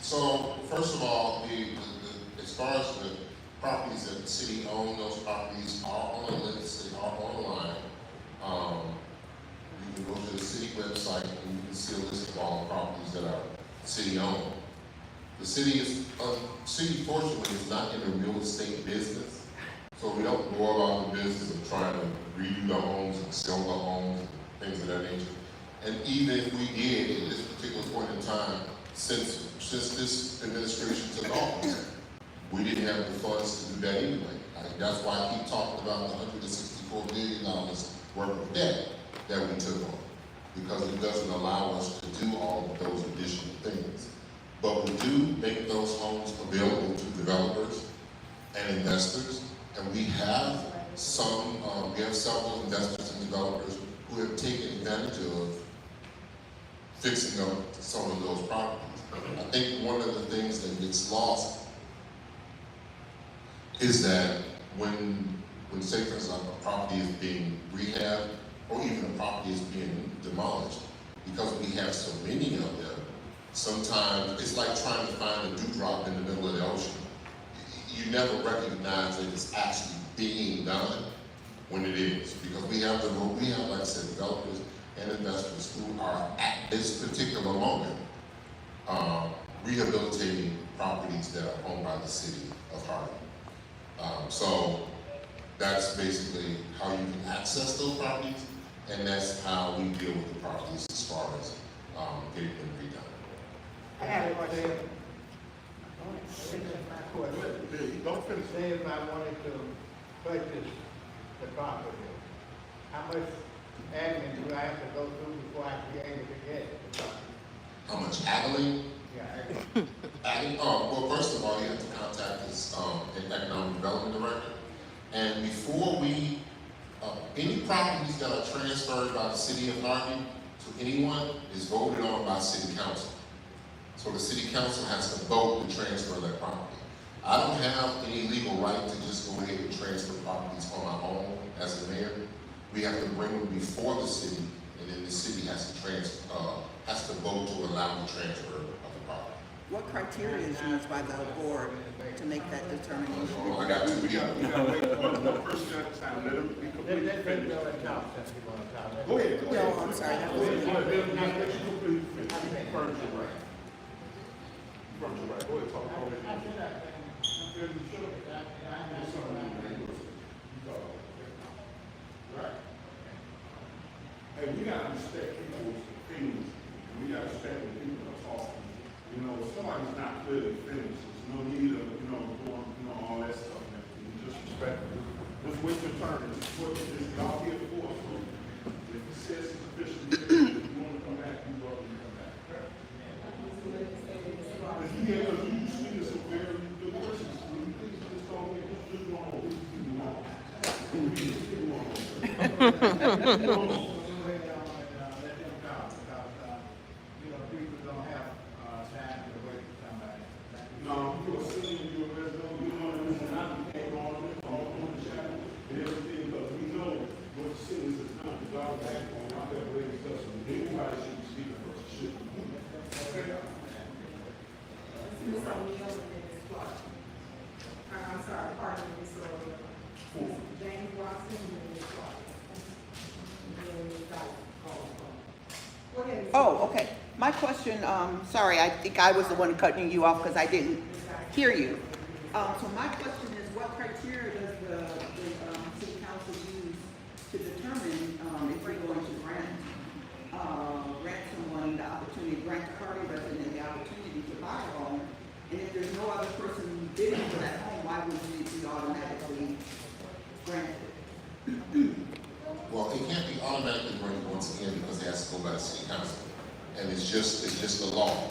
So, first of all, as far as the properties that the city owns, those properties are on the list, they are on the line. You can go to the city website and you can see a list of all the properties that are city owned. The city fortunately is not in the real estate business, so we don't go about the business of trying to redo the homes and sell the homes, things of that nature. And even if we did at this particular point in time, since this administration took office, we didn't have the funds to do that anyway. That's why I keep talking about the $164 billion worth of debt that we took on, because it doesn't allow us to do all of those additional things. But we do make those homes available to developers and investors, and we have several investors and developers who have taken advantage of fixing up some of those properties. I think one of the things that gets lost is that when say for example a property is being rehabbed or even a property is being demolished, because we have so many of them, sometimes it's like trying to find a dewdrop in the middle of the ocean. You never recognize that it's actually being done when it is, because we have, like I said, developers and investors who are at this particular moment rehabilitating properties that are owned by the city of Harvey. So that's basically how you can access those properties, and that's how we deal with the properties as far as getting them redone. I have a question. Don't finish. Say if I wanted to purchase the property, how much admin do I have to go through before I be able to get the property? How much haggling? Yeah. Well, first of all, you have to contact this economic development director. And before any properties that are transferred by the city of Harvey to anyone is voted on by city council. So the city council has to vote to transfer that property. I don't have any legal right to just go ahead and transfer properties on my own as the mayor. We have to bring them before the city, and then the city has to vote to allow the transfer of the property. What criteria is used by the board to make that determination? Oh, I got two We people. gotta wait one person at a time, let them be completely Let's finished. go and talk, since we want to talk. Go ahead. No, I'm sorry, that was me. Let you completely finish. You furnished it right. You furnished it right. Go ahead, talk. Go ahead. Right. Hey, we gotta respect people's opinions. We gotta respect when people are talking. You know, if somebody's not clearly finished, there's no need of, doing, all that stuff. Just respect it. Just wait your turn. This is what y'all here for. So if it says it's officially finished, if you wanna come back, you welcome to come back. If you get a you speak some very good questions, please just don't get just go on. People don't have time to wait for somebody. No, you're a citizen, you're a resident, you know, and it's not the case on the channel and everything, but we know what the citizens is not, the dog back on our raised us, and anybody should be speaking first, should. Ms. O'Neill and Ms. Clark. I'm sorry, pardon me, Ms. O'Neill. James Watson and Ms. Clark. And then Ms. Dyson. Go ahead, Ms. Oh, okay. My question, sorry, I think I was the one cutting you off because I didn't hear you. So my question is, what criteria does the city council use to determine if we're going to grant someone the opportunity, grant the Harvey resident the opportunity to buy a home? And if there's no other person bidding for that home, why would it be automatically granted? well, it can't be automatically granted once again because it has to go by the city council. And it's just a law.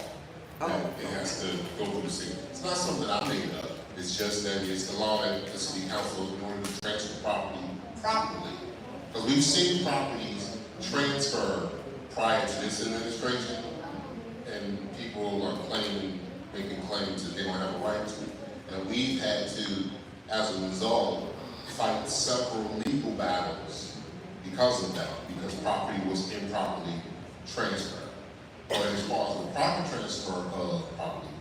And it has to go through the city. It's not something I made up. It's just that it's the law that the city council, in order to transfer property properly. Because we've seen properties transfer prior to this administration, and people are making claims that they don't have a right to. And we've had to, as a result, fight several legal battles because of that, because property was improperly transferred. But as far as the proper transfer of property,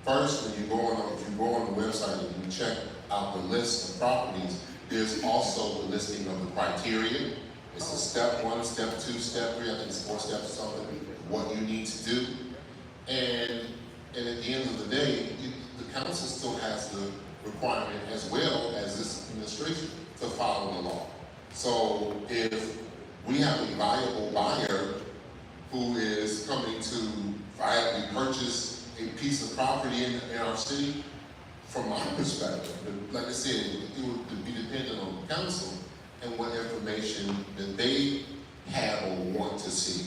first, when you go on the website and you check out the list of properties, there's also the listing of the criteria. It's a step 1, step 2, step 3, I think it's 4 steps or something, what you need to do. And at the end of the day, the council still has the requirement, as well as this administration, to follow the law. So if we have a viable buyer who is coming to viably purchase a piece of property in our city, from my perspective, like I said, it would be dependent on the council and what information that they have or want to see.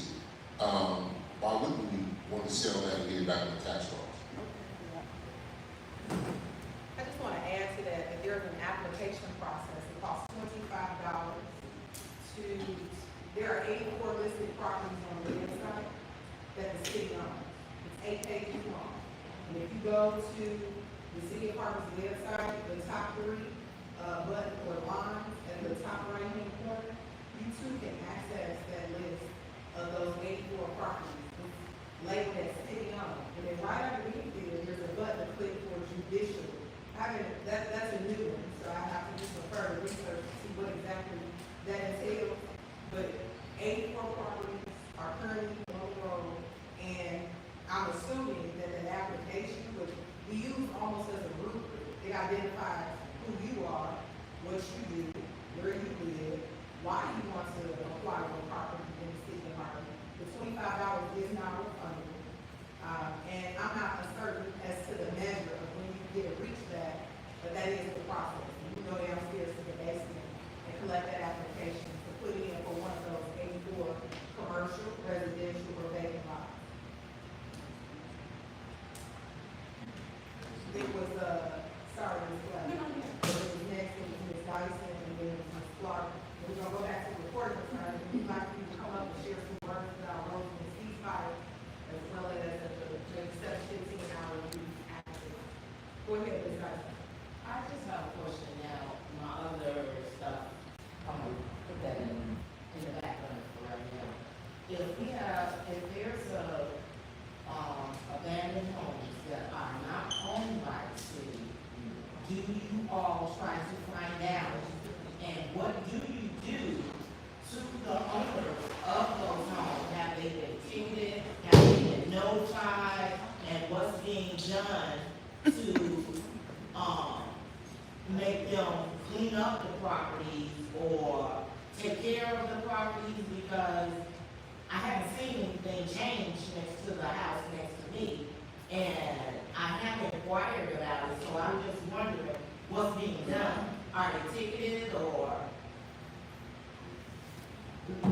Why wouldn't we want to sell that and get it back in the tax laws? I just want to add to that, that there's an application process. It costs $25 to, there are 84 listed properties on the website that the city owns. It's 8 pages long. And if you go to the city apartments website, the top 3 button or lines at the top right-hand corner, you too can access that list of those 84 properties. It's labeled as city owned. And then right underneath it, there's a button to click for judicial. That's a new one, so I have to just refer to research to see what exactly that entails. But 84 properties are currently on the road, and I'm assuming that an application, which we use almost as a rubric, it identifies who you are, what you do, where you live, why you want to apply for property in the city department. The $25 is not refundable. And I'm not certain as to the measure of when you get to reach that, but that is the process. You go downstairs to the basement and collect that application to put in for one of those 84 commercial, residential, or vacant lots. It was, sorry, Ms. Black. It was next, it was Ms. Dyson, and then Ms. Clark. We're gonna go back to the court attorney, and we'd like you to come up and share some words about Rose and ceasefire, as well as the 7-15-hour youth active. Go ahead, Ms. Dyson. I just have a question now. My other stuff, I'm gonna put that in the background for right now. If there's abandoned homes that are not owned by the city, do you all try to find out? And what do you do to the owners of those homes? Have they been ticketed? Have they been notified? And what's being done to make them clean up the properties or take care of the properties? Because I haven't seen anything change next to the house next to me, and I haven't inquired about it, so I'm just wondering what's being done. Are they ticketed or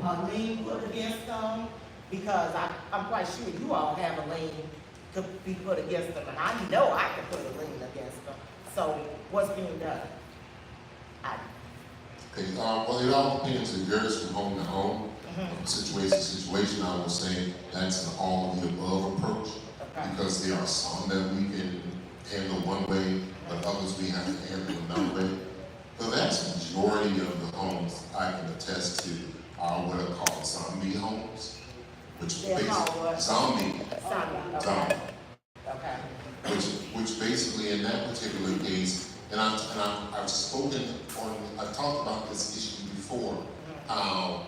a lien put against them? Because I'm quite sure you all have a lien to be put against them, and I know I can put a lien against them. So what's being done? Okay, well, it all depends. It varies from home to home. Situation to situation, I would say that's an all of the above approach. Okay. Because there are some that we can handle one way, but others we have to handle another way. The vast majority of the homes I can attest to are what are called zombie homes, which basically zombie. Okay. Which basically in that particular case, and I've talked about this issue before, how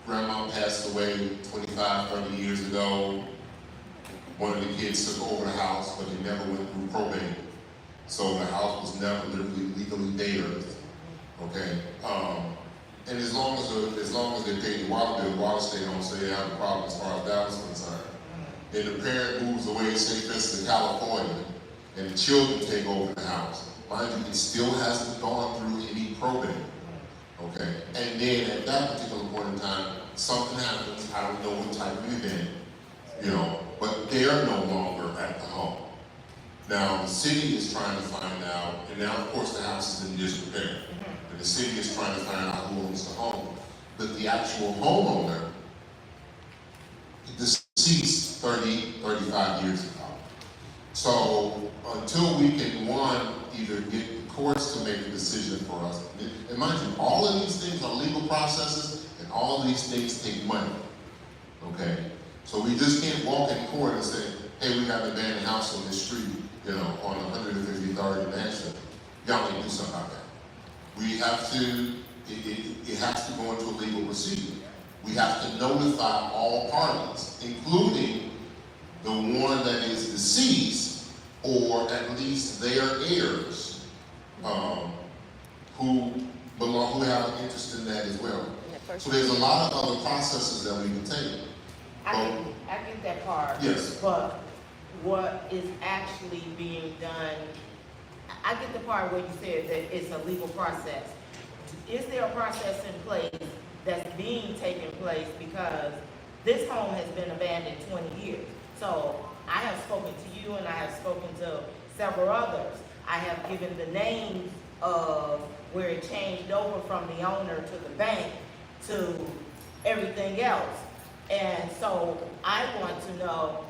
grandma passed away 25, 30 years ago. One of the kids took over the house, but they never went through probate. So the house was never legally dated. Okay? And as long as they paid the water bill, water stayed on, so they have a problem as far as that was concerned. Then the parent moves away, say for instance, to California, and the children take over the house. Mind you, it still hasn't gone through any probate. Okay? And then at that particular point in time, something happens, I don't know what type of event, you know, but they're no longer at the home. Now, the city is trying to find out, and now, of course, the house is in disrepair. And the city is trying to find out who owns the home. But the actual homeowner, deceased 30, 35 years ago. So, until we can, one, either get the courts to make a decision for us, and mind you, all of these things are legal processes, and all of these things take money, okay? So we just can't walk in court and say, hey, we got an abandoned house on this street, you know, on 153rd and Nashville. Y'all need to do something about that. We have to, it has to go into a legal procedure. We have to notify all parties, including the one that is deceased, or at least their heirs, who have an interest in that as well. So there's a lot of other processes that we can take. I get that part. Yes. But what is actually being done, I get the part where you said that it's a legal process. Is there a process in place that's being taken place, because this home has been abandoned 20 years. So I have spoken to you and I have spoken to several others. I have given the names of where it changed over from the owner to the bank to everything else. And so I want to know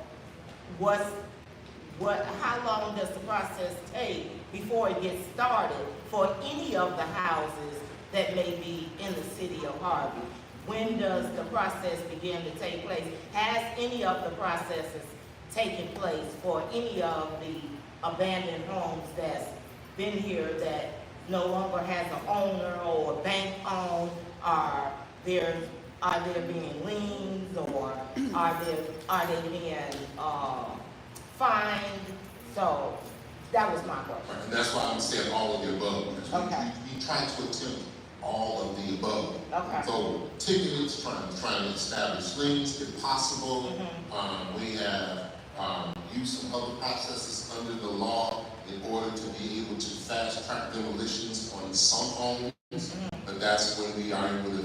how long does the process take before it gets started for any of the houses that may be in the city of Harvey? When does the process begin to take place? Has any of the processes taken place for any of the abandoned homes that's been here that no longer has an owner or a bank owned? Are there being liens, or are they being fined? So that was my question. And that's why I'm saying all of the above, because we try to attempt all of the above. Okay. So tickets, trying to establish liens if possible. We have used some other processes under the law in order to be able to fast track demolitions on some homes. But that's when we are able to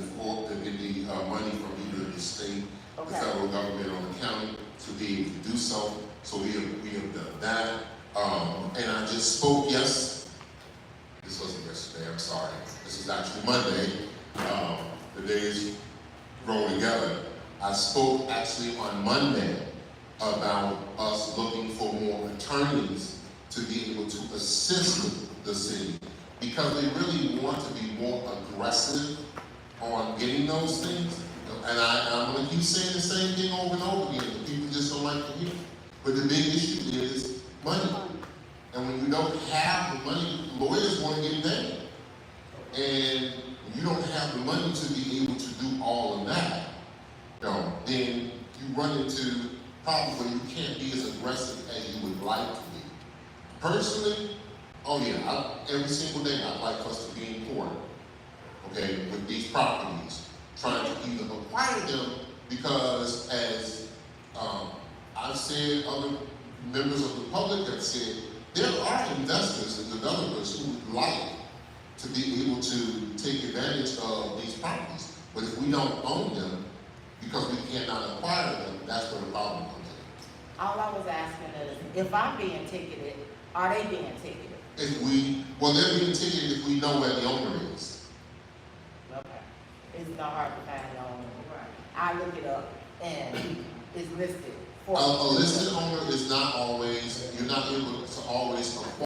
get the money from either the state, the federal government, or the county to be able to do so. So we have done that. And I just spoke, this wasn't yesterday, I'm sorry. This is actually Monday. The days roll together. I spoke actually on Monday about us looking for more attorneys to be able to assist the city, because they really want to be more aggressive on getting those things. And I'm going to keep saying the same thing over and over again, and people just don't like to hear it. But the big issue is money. And when you don't have the money, lawyers want to get paid. And when you don't have the money to be able to do all of that, then you run into problems where you can't be as aggressive as you would like to be. Personally, every single day I'd like us to be in court, with these properties, trying to either acquire them, because as I've said, other members of the public have said, there are investors and developers who would like to be able to take advantage of these properties. But if we don't own them, because we cannot acquire them, that's where the problem comes in. All I was asking is, if I'm being ticketed, are they being ticketed? They're being ticketed if we know where the owner is. Okay. It's not hard to find the owner. I look it up and it's listed. A listed owner is not always, you're not able to always acquire